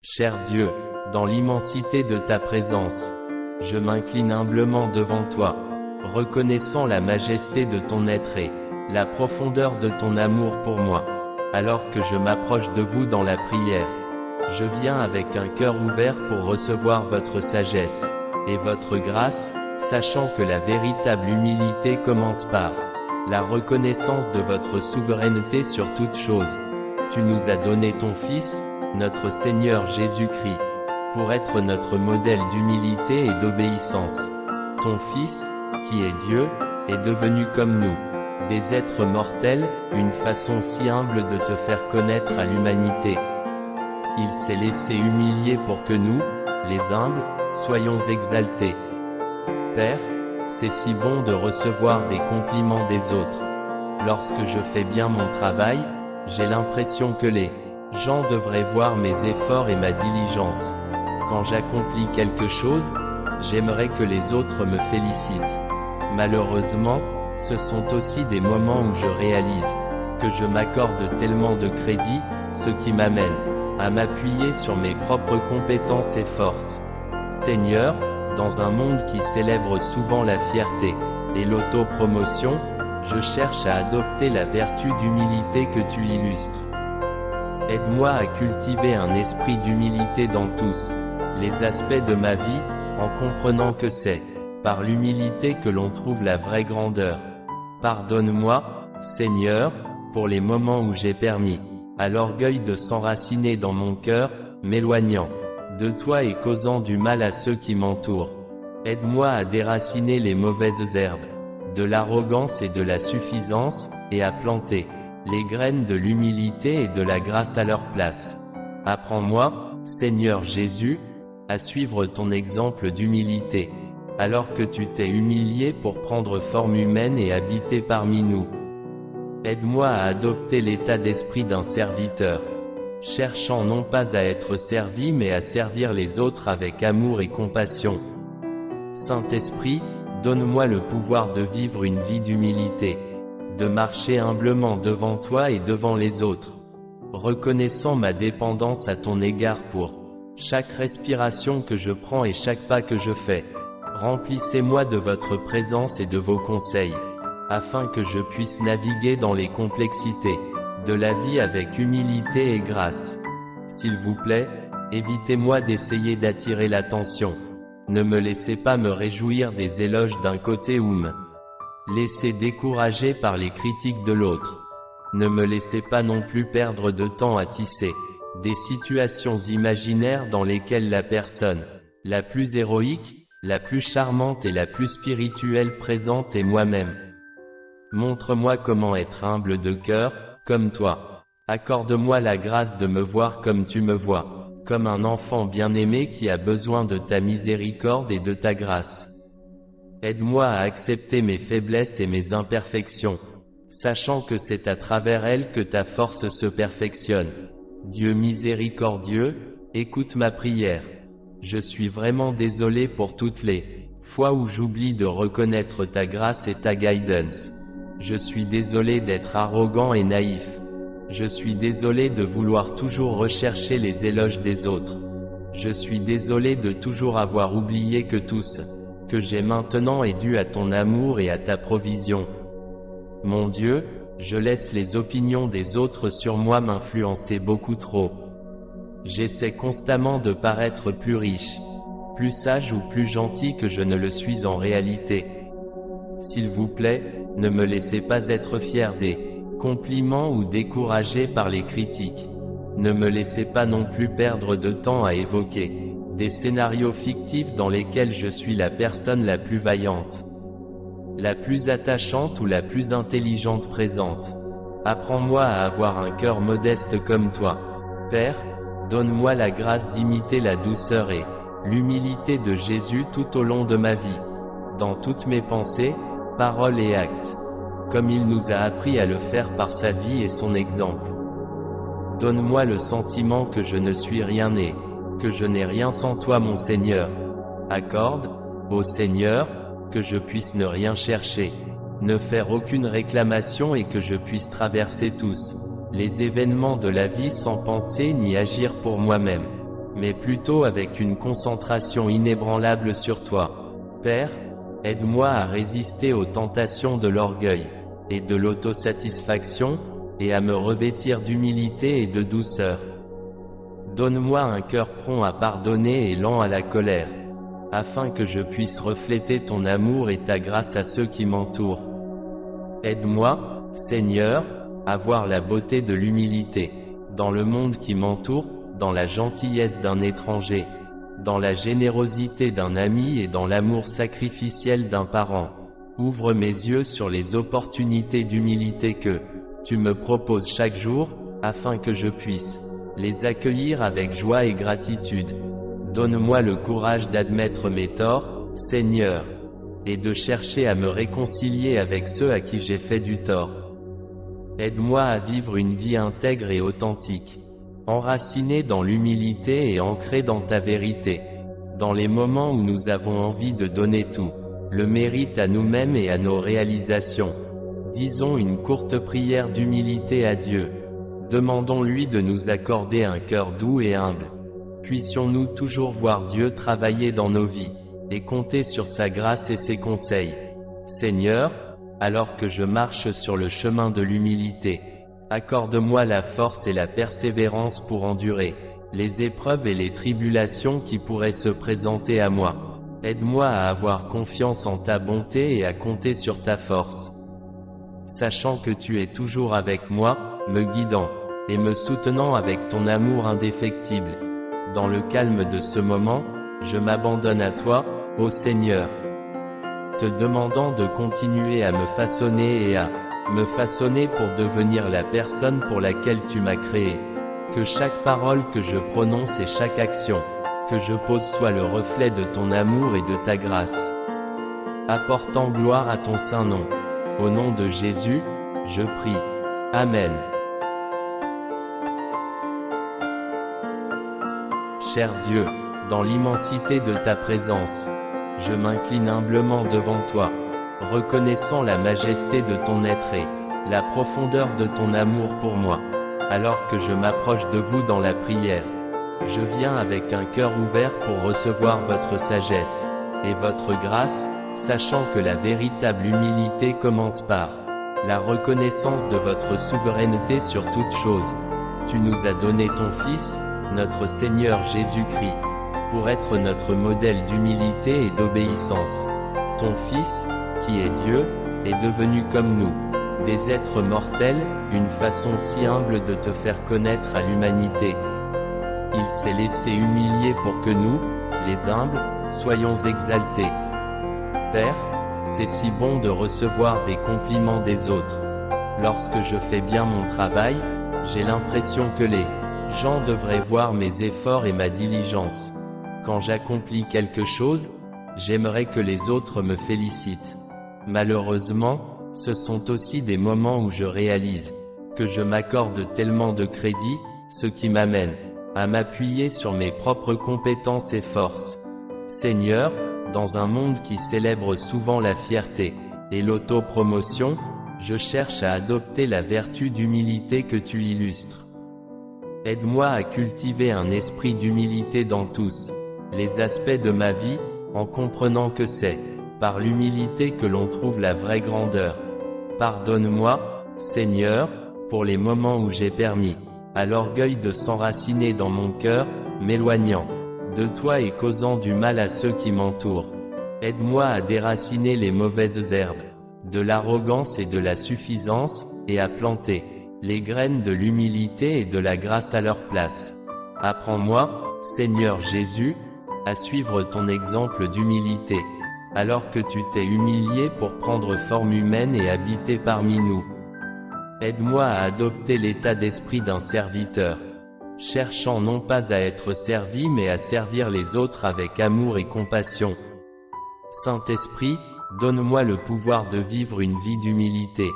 Cher Dieu, dans l'immensité de ta présence, je m'incline humblement devant toi, reconnaissant la majesté de ton être et la profondeur de ton amour pour moi. Alors que je m'approche de vous dans la prière, je viens avec un cœur ouvert pour recevoir votre sagesse et votre grâce, sachant que la véritable humilité commence par la reconnaissance de votre souveraineté sur toute chose. Tu nous as donné ton Fils, notre Seigneur Jésus-Christ, pour être notre modèle d'humilité et d'obéissance. Ton Fils, qui est Dieu, est devenu comme nous, des êtres mortels, une façon si humble de te faire connaître à l'humanité. Il s'est laissé humilier pour que nous, les humbles, soyons exaltés. Père, c'est si bon de recevoir des compliments des autres. Lorsque je fais bien mon travail, j'ai l'impression que les gens devraient voir mes efforts et ma diligence. Quand j'accomplis quelque chose, j'aimerais que les autres me félicitent. Malheureusement, ce sont aussi des moments où je réalise que je m'accorde tellement de crédit, ce qui m'amène à m'appuyer sur mes propres compétences et forces. Seigneur, dans un monde qui célèbre souvent la fierté et l'autopromotion, je cherche à adopter la vertu d'humilité que tu illustres. Aide-moi à cultiver un esprit d'humilité dans tous les aspects de ma vie, en comprenant que c'est par l'humilité que l'on trouve la vraie grandeur. Pardonne-moi, Seigneur, pour les moments où j'ai permis à l'orgueil de s'enraciner dans mon cœur, m'éloignant de toi et causant du mal à ceux qui m'entourent. Aide-moi à déraciner les mauvaises herbes de l'arrogance et de la suffisance, et à planter les graines de l'humilité et de la grâce à leur place. Apprends-moi, Seigneur Jésus, à suivre ton exemple d'humilité, alors que tu t'es humilié pour prendre forme humaine et habiter parmi nous. Aide-moi à adopter l'état d'esprit d'un serviteur, cherchant non pas à être servi mais à servir les autres avec amour et compassion. Saint-Esprit, donne-moi le pouvoir de vivre une vie d'humilité, de marcher humblement devant toi et devant les autres, reconnaissant ma dépendance à ton égard pour chaque respiration que je prends et chaque pas que je fais. Remplissez-moi de votre présence et de vos conseils, afin que je puisse naviguer dans les complexités de la vie avec humilité et grâce. S'il vous plaît, évitez-moi d'essayer d'attirer l'attention. Ne me laissez pas me réjouir des éloges d'un côté ou me laisser décourager par les critiques de l'autre. Ne me laissez pas non plus perdre de temps à tisser des situations imaginaires dans lesquelles la personne la plus héroïque, la plus charmante et la plus spirituelle présente est moi-même. Montre-moi comment être humble de cœur, comme toi. Accorde-moi la grâce de me voir comme tu me vois, comme un enfant bien-aimé qui a besoin de ta miséricorde et de ta grâce. Aide-moi à accepter mes faiblesses et mes imperfections, sachant que c'est à travers elles que ta force se perfectionne. Dieu miséricordieux, écoute ma prière. Je suis vraiment désolé pour toutes les fois où j'oublie de reconnaître ta grâce et ta guidance. Je suis désolé d'être arrogant et naïf. Je suis désolé de vouloir toujours rechercher les éloges des autres. Je suis désolé de toujours avoir oublié que tout ce que j'ai maintenant est dû à ton amour et à ta provision. Mon Dieu, je laisse les opinions des autres sur moi m'influencer beaucoup trop. J'essaie constamment de paraître plus riche, plus sage ou plus gentil que je ne le suis en réalité. S'il vous plaît, ne me laissez pas être fier des compliments ou découragé par les critiques. Ne me laissez pas non plus perdre de temps à évoquer des scénarios fictifs dans lesquels je suis la personne la plus vaillante, la plus attachante ou la plus intelligente présente. Apprends-moi à avoir un cœur modeste comme toi. Père, donne-moi la grâce d'imiter la douceur et l'humilité de Jésus tout au long de ma vie, dans toutes mes pensées, paroles et actes, comme il nous a appris à le faire par sa vie et son exemple. Donne-moi le sentiment que je ne suis rien et que je n'ai rien sans toi mon Seigneur. Accorde, ô Seigneur, que je puisse ne rien chercher, ne faire aucune réclamation et que je puisse traverser tous les événements de la vie sans penser ni agir pour moi-même. mais plutôt avec une concentration inébranlable sur toi. Père, aide-moi à résister aux tentations de l'orgueil et de l'autosatisfaction, et à me revêtir d'humilité et de douceur. Donne-moi un cœur prompt à pardonner et lent à la colère, afin que je puisse refléter ton amour et ta grâce à ceux qui m'entourent. Aide-moi, Seigneur, à voir la beauté de l'humilité, dans le monde qui m'entoure, dans la gentillesse d'un étranger, dans la générosité d'un ami et dans l'amour sacrificiel d'un parent. Ouvre mes yeux sur les opportunités d'humilité que tu me proposes chaque jour, afin que je puisse les accueillir avec joie et gratitude. Donne-moi le courage d'admettre mes torts, Seigneur, et de chercher à me réconcilier avec ceux à qui j'ai fait du tort. Aide-moi à vivre une vie intègre et authentique, enracinée dans l'humilité et ancrée dans ta vérité. Dans les moments où nous avons envie de donner tout, le mérite à nous-mêmes et à nos réalisations, disons une courte prière d'humilité à Dieu. Demandons-lui de nous accorder un cœur doux et humble. Puissions-nous toujours voir Dieu travailler dans nos vies, et compter sur sa grâce et ses conseils. Seigneur, alors que je marche sur le chemin de l'humilité, accorde-moi la force et la persévérance pour endurer les épreuves et les tribulations qui pourraient se présenter à moi. Aide-moi à avoir confiance en ta bonté et à compter sur ta force, sachant que tu es toujours avec moi, me guidant et me soutenant avec ton amour indéfectible. Dans le calme de ce moment, je m'abandonne à toi, ô Seigneur, te demandant de continuer à me façonner et à me façonner pour devenir la personne pour laquelle tu m'as créé. Que chaque parole que je prononce et chaque action que je pose soit le reflet de ton amour et de ta grâce, apportant gloire à ton saint nom. Au nom de Jésus, je prie. Amen. Cher Dieu, dans l'immensité de ta présence, je m'incline humblement devant toi, reconnaissant la majesté de ton être et la profondeur de ton amour pour moi. Alors que je m'approche de vous dans la prière, je viens avec un cœur ouvert pour recevoir votre sagesse et votre grâce, sachant que la véritable humilité commence par la reconnaissance de votre souveraineté sur toute chose. Tu nous as donné ton Fils, notre Seigneur Jésus-Christ, pour être notre modèle d'humilité et d'obéissance. Ton Fils, qui est Dieu, est devenu comme nous, des êtres mortels, une façon si humble de te faire connaître à l'humanité. Il s'est laissé humilier pour que nous, les humbles, soyons exaltés. Père, c'est si bon de recevoir des compliments des autres. Lorsque je fais bien mon travail, j'ai l'impression que les gens devraient voir mes efforts et ma diligence. Quand j'accomplis quelque chose, j'aimerais que les autres me félicitent. Malheureusement, ce sont aussi des moments où je réalise que je m'accorde tellement de crédit, ce qui m'amène à m'appuyer sur mes propres compétences et forces. Seigneur, dans un monde qui célèbre souvent la fierté et l'autopromotion, je cherche à adopter la vertu d'humilité que tu illustres. Aide-moi à cultiver un esprit d'humilité dans tous les aspects de ma vie, en comprenant que c'est par l'humilité que l'on trouve la vraie grandeur. Pardonne-moi, Seigneur, pour les moments où j'ai permis à l'orgueil de s'enraciner dans mon cœur, m'éloignant de toi et causant du mal à ceux qui m'entourent. Aide-moi à déraciner les mauvaises herbes de l'arrogance et de la suffisance, et à planter les graines de l'humilité et de la grâce à leur place. Apprends-moi, Seigneur Jésus, à suivre ton exemple d'humilité, alors que tu t'es humilié pour prendre forme humaine et habiter parmi nous. Aide-moi à adopter l'état d'esprit d'un serviteur, cherchant non pas à être servi mais à servir les autres avec amour et compassion. Saint-Esprit, donne-moi le pouvoir de vivre une vie d'humilité,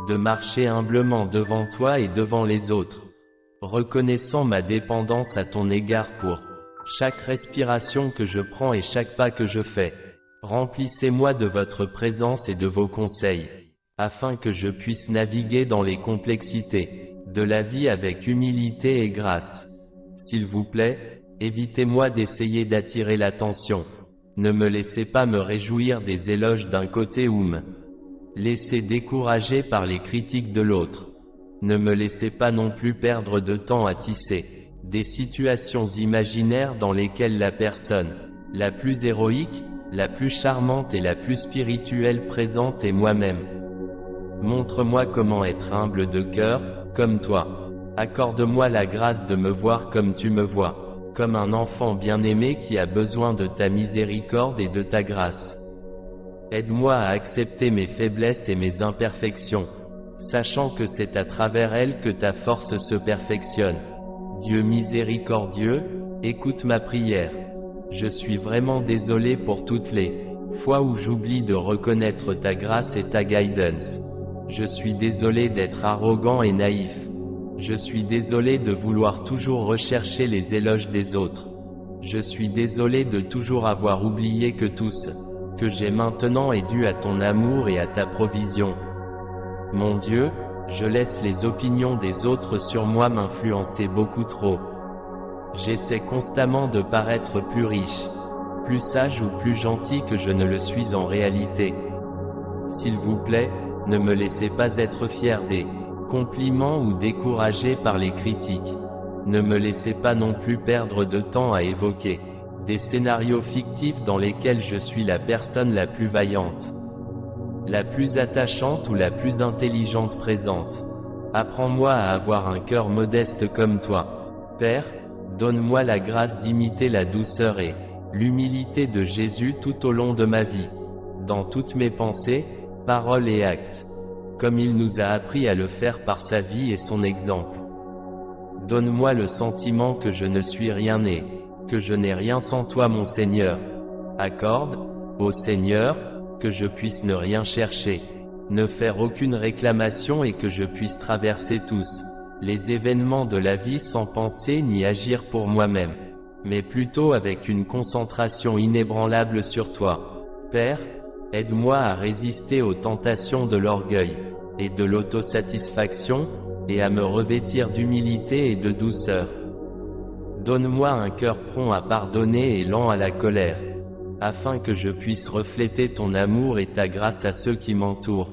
de marcher humblement devant toi et devant les autres, reconnaissant ma dépendance à ton égard pour chaque respiration que je prends et chaque pas que je fais. Remplissez-moi de votre présence et de vos conseils, afin que je puisse naviguer dans les complexités de la vie avec humilité et grâce. S'il vous plaît, Évitez-moi d'essayer d'attirer l'attention. Ne me laissez pas me réjouir des éloges d'un côté ou me laisser décourager par les critiques de l'autre. Ne me laissez pas non plus perdre de temps à tisser des situations imaginaires dans lesquelles la personne la plus héroïque, la plus charmante et la plus spirituelle présente est moi-même. Montre-moi comment être humble de cœur, comme toi. Accorde-moi la grâce de me voir comme tu me vois, comme un enfant bien-aimé qui a besoin de ta miséricorde et de ta grâce. Aide-moi à accepter mes faiblesses et mes imperfections, sachant que c'est à travers elles que ta force se perfectionne. Dieu miséricordieux, écoute ma prière. Je suis vraiment désolé pour toutes les fois où j'oublie de reconnaître ta grâce et ta guidance. Je suis désolé d'être arrogant et naïf. Je suis désolé de vouloir toujours rechercher les éloges des autres. Je suis désolé de toujours avoir oublié que tout ce que j'ai maintenant est dû à ton amour et à ta provision. Mon Dieu, je laisse les opinions des autres sur moi m'influencer beaucoup trop. J'essaie constamment de paraître plus riche, plus sage ou plus gentil que je ne le suis en réalité. S'il vous plaît, ne me laissez pas être fier des compliments ou découragé par les critiques. Ne me laissez pas non plus perdre de temps à évoquer des scénarios fictifs dans lesquels je suis la personne la plus vaillante, la plus attachante ou la plus intelligente présente. Apprends-moi à avoir un cœur modeste comme toi. Père, donne-moi la grâce d'imiter la douceur et l'humilité de Jésus tout au long de ma vie, dans toutes mes pensées, paroles et actes, comme il nous a appris à le faire par sa vie et son exemple. Donne-moi le sentiment que je ne suis rien et que je n'ai rien sans toi mon Seigneur. Accorde, ô Seigneur, que je puisse ne rien chercher, ne faire aucune réclamation et que je puisse traverser tous les événements de la vie sans penser ni agir pour moi-même, mais plutôt avec une concentration inébranlable sur toi. Père, aide-moi à résister aux tentations de l'orgueil et de l'autosatisfaction, et à me revêtir d'humilité et de douceur. Donne-moi un cœur prompt à pardonner et lent à la colère, afin que je puisse refléter ton amour et ta grâce à ceux qui m'entourent.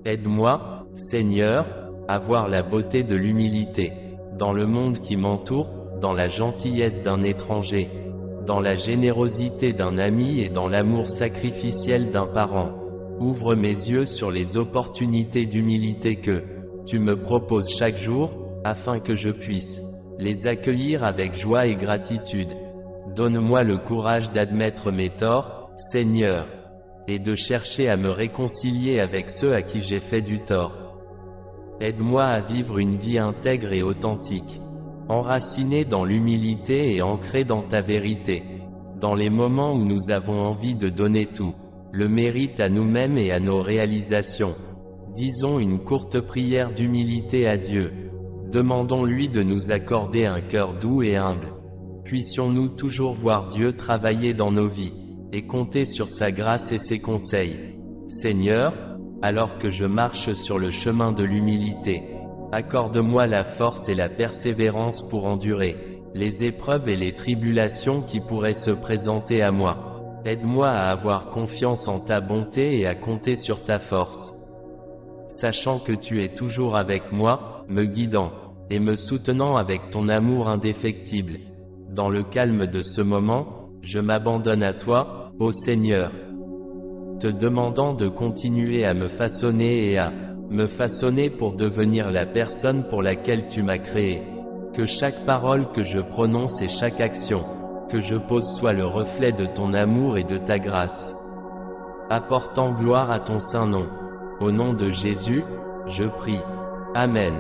Aide-moi, Seigneur, à voir la beauté de l'humilité, dans le monde qui m'entoure, dans la gentillesse d'un étranger, dans la générosité d'un ami et dans l'amour sacrificiel d'un parent. Ouvre mes yeux sur les opportunités d'humilité que tu me proposes chaque jour, afin que je puisse les accueillir avec joie et gratitude. Donne-moi le courage d'admettre mes torts, Seigneur, et de chercher à me réconcilier avec ceux à qui j'ai fait du tort. Aide-moi à vivre une vie intègre et authentique, enracinée dans l'humilité et ancrée dans ta vérité. Dans les moments où nous avons envie de donner tout le mérite à nous-mêmes et à nos réalisations, disons une courte prière d'humilité à Dieu. Demandons-lui de nous accorder un cœur doux et humble. Puissions-nous toujours voir Dieu travailler dans nos vies, et compter sur sa grâce et ses conseils. Seigneur, alors que je marche sur le chemin de l'humilité, accorde-moi la force et la persévérance pour endurer les épreuves et les tribulations qui pourraient se présenter à moi. Aide-moi à avoir confiance en ta bonté et à compter sur ta force, sachant que tu es toujours avec moi, me guidant et me soutenant avec ton amour indéfectible. Dans le calme de ce moment, je m'abandonne à toi, ô Seigneur, te demandant de continuer à me façonner et à me façonner pour devenir la personne pour laquelle tu m'as créé. Que chaque parole que je prononce et chaque action que je pose soit le reflet de ton amour et de ta grâce, apportant gloire à ton saint nom. Au nom de Jésus, je prie. Amen.